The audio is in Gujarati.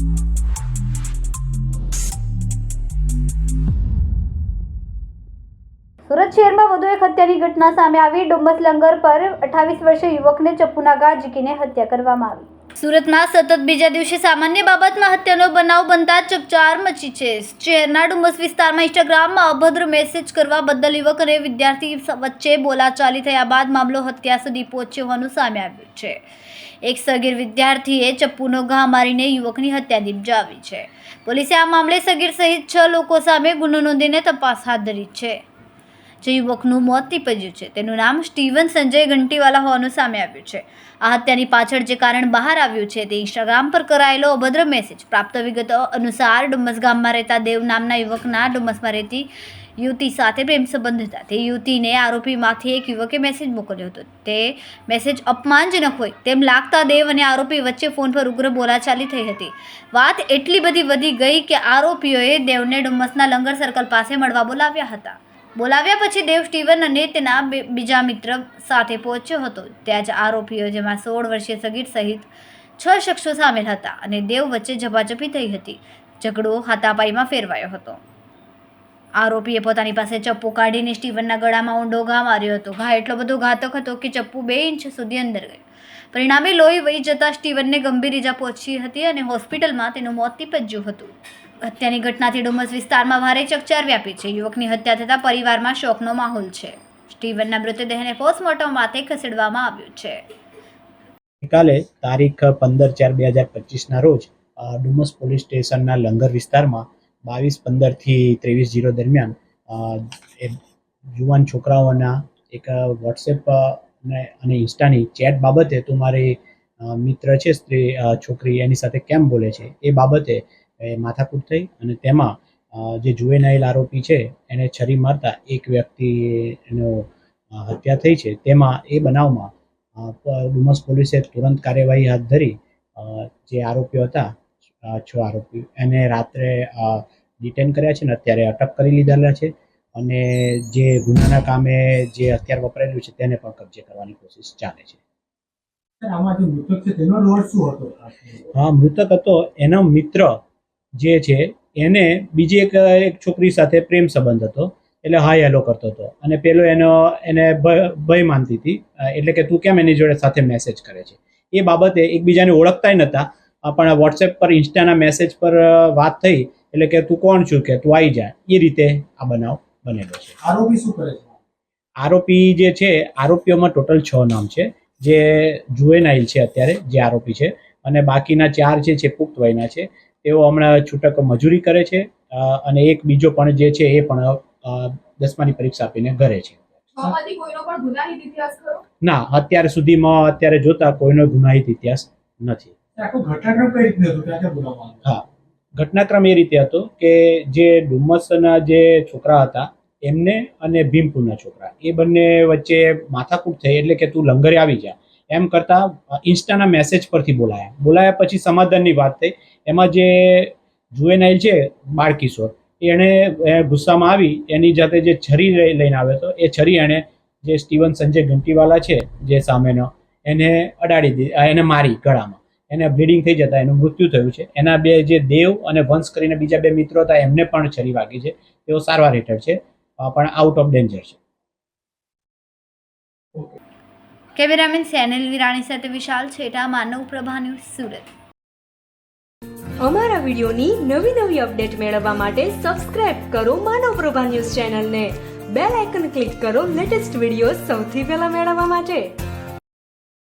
સુરત શહેરમાં વધુ એક હત્યાની ઘટના સામે આવી। ડુમ્મસ લંગર પર 28 વર્ષીય યુવકને ચપ્પુના ઘા ઝીકીને હત્યા કરવામાં આવી। સુરતમાં સતત બીજા દિવસે સામાન્ય બાબતમાં હત્યાનો બનાવ બનતા ચકચાર મચી છે। શહેરના ડુમ્મસ વિસ્તારમાં ઇન્સ્ટાગ્રામમાં અભદ્ર મેસેજ કરવા બદલ યુવક અને વિદ્યાર્થી વચ્ચે બોલાચાલી થયા બાદ મામલો હત્યા સુધી પહોંચ્યો હોવાનું સામે આવ્યું છે। એક સગીર વિદ્યાર્થીએ ચપ્પુનો ઘા મારીને યુવકની હત્યા નિપજાવી છે। પોલીસે આ મામલે સગીર સહિત 6 લોકો સામે ગુનો નોંધીને તપાસ હાથ ધરી છે। જે યુવકનું મોત નીપજ્યું છે તેનું નામ સ્ટીવન સંજય ઘંટીવાલા હોવાનું સામે આવ્યું છે। આ હત્યાની પાછળ જે કારણ બહાર આવ્યું છે તે ઇન્સ્ટાગ્રામ પર કરાયેલો અભદ્ર મેસેજ। પ્રાપ્ત વિગતો અનુસાર ડુમ્મસ ગામમાં રહેતા દેવ નામના યુવકના ડુમ્મસમાં રહેતી યુવતી સાથે પ્રેમ સંબંધ હતા। તે યુવતીને આરોપીમાંથી એક યુવકે મેસેજ મોકલ્યો હતો। તે મેસેજ અપમાનજનક હોય તેમ લાગતા દેવ અને આરોપી વચ્ચે ફોન પર ઉગ્ર બોલાચાલી થઈ હતી। વાત એટલી બધી વધી ગઈ કે આરોપીઓએ દેવને ડુમ્મસના લંગર સર્કલ પાસે મળવા બોલાવ્યા હતા। બોલાવ્યા પછી દેવ સ્ટીવન અને તેના બીજા મિત્ર સાથે પહોંચ્યો હતો। ત્યાં જ આરોપીઓ જેમાં 16 વર્ષીય સગીર સહિત 6 શખ્સો સામેલ હતા અને દેવ વચ્ચે ઝપાઝપી થઈ હતી। ઝઘડો હાથાપાઈમાં ફેરવાયો હતો। આરોપીએ પોતાની પાસે ચપ્પુ કાઢીને સ્ટીવનના ગળામાં ઊંડો ઘા માર્યો હતો। ઘા એટલો બધો ઘાતક હતો કે ચપ્પુ 2 ઇંચ સુધી અંદર ગયો। પરિણામે લોહી વહી જતા સ્ટીવનને ગંભીર ઈજા પહોંચી હતી અને હોસ્પિટલમાં તેનું મોત નીપજ્યું હતું। હત્યાની ઘટનાથી ડુમ્મસ વિસ્તારમાં ભારે ચકચાર વ્યાપી છે। યુવકની હત્યા થતાં પરિવારમાં શોકનો માહોલ છે। સ્ટીવનના મૃતદેહને પોસ્ટમોર્ટમ માટે ખસેડવામાં આવ્યો છે। ગઈકાલે તારીખ 15/4/2025ના રોજ ડુમ્મસ પોલીસ સ્ટેશનના લંગર વિસ્તારમાં 22:15 થી 23:0 દરમિયાન યુવાન છોકરાઓના એક વોટ્સએપ અને ઇન્સ્ટાની ચેટ બાબતે તું મારી મિત્ર છે છોકરી એની સાથે કેમ બોલે છે એ બાબતે માથાકૂટ થઈ અને તેમાં જે જુવેનાઇલ આરોપી છે એને છરી મારતા એક વ્યક્તિનો હત્યા થઈ છે। તેમાં એ બનાવમાં ડુમ્મસ પોલીસે તુરંત કાર્યવાહી હાથ ધરી જે આરોપીઓ હતા 6 આરોપીઓ એને રાત્રે ડિટેન કર્યા છે અને અત્યારે અટક કરી લીધેલા છે અને જે ગુનાના કામે જે હથિયાર વપરાયેલું છે તેને પણ કબજે કરવાની કોશિશ ચાલે છે। મૃતક હતો એનો મિત્ર જે છે એને બીજી એક છોકરી સાથે પ્રેમ સંબંધ હતો એટલે હાય હેલો કરતો હતો અને પેલો એને ભય માનતી હતી એટલે કે તું કેમ એની જોડે સાથે મેસેજ કરે છે એ બાબતે એકબીજાને ઓળખતા નહોતા પણ વોટ્સએપ પર ઇન્સ્ટાના મેસેજ પર વાત થઈ એટલે કે તું કોણ છું કે તું આવી જા એ રીતે આ બનાવ બનેલો છે। આરોપી શું કરે છે? આરોપી જે છે આરોપીઓમાં ટોટલ 6 નામ છે જે જુવેનાઇલ છે અત્યારે જે આરોપી છે અને બાકીના 4 છે પુખ્ત વયના છે। તેઓ હમણાં છૂટક મજૂરી કરે છે અને એક બીજો પણ જે છે એ પણ 10માની પરીક્ષા આપીને ઘરે છે। ના, અત્યાર સુધીમાં અત્યારે જોતા કોઈનો ગુનાહિત ઇતિહાસ નથી। હા, ઘટનાક્રમ એ રીતે હતો કે જે ડુમ્મસના જે છોકરા હતા એમને અને ભીમપુરના છોકરા એ બંને વચ્ચે માથાકૂટ થઈ એટલે કે તું લંગરે આવી જા એમ કરતા ઇન્સ્ટાના મેસેજ પરથી બોલાયા પછી સમાધાનની વાત થઈ। એમાં જે જુવેનાઇલ છે બાળકિશોર એણે ગુસ્સામાં આવી એની જાતે જે છરી લઈને આવ્યો હતો એ છરી એણે જે સ્ટીવન સંજય ઘંટીવાલા છે જે સામેનો એને અડાડી દીધી, એને મારી ગળામાં, એને બ્લીડિંગ થઈ જતા એનું મૃત્યુ થયું છે। એના બે જે દેવ અને વંશ કરીને બીજા 2 મિત્રો હતા એમને પણ છરી વાગી છે। તેઓ સારવાર હેઠળ છે પણ આઉટ ઓફ ડેન્જર છે। કેમેરામેન સેનલ વિરાણી સાથે વિશાલ છેટા, માનવ પ્રભા ન્યૂઝ, સુરત। અમારા વિડિયોની નવી અપડેટ મેળવવા માટે સબસ્ક્રાઇબ કરો માનવ પ્રભા ન્યૂઝ ચેનલને। બેલ આઇકન ક્લિક કરો લેટેસ્ટ વિડિયો સૌથી પહેલા મેળવવા માટે।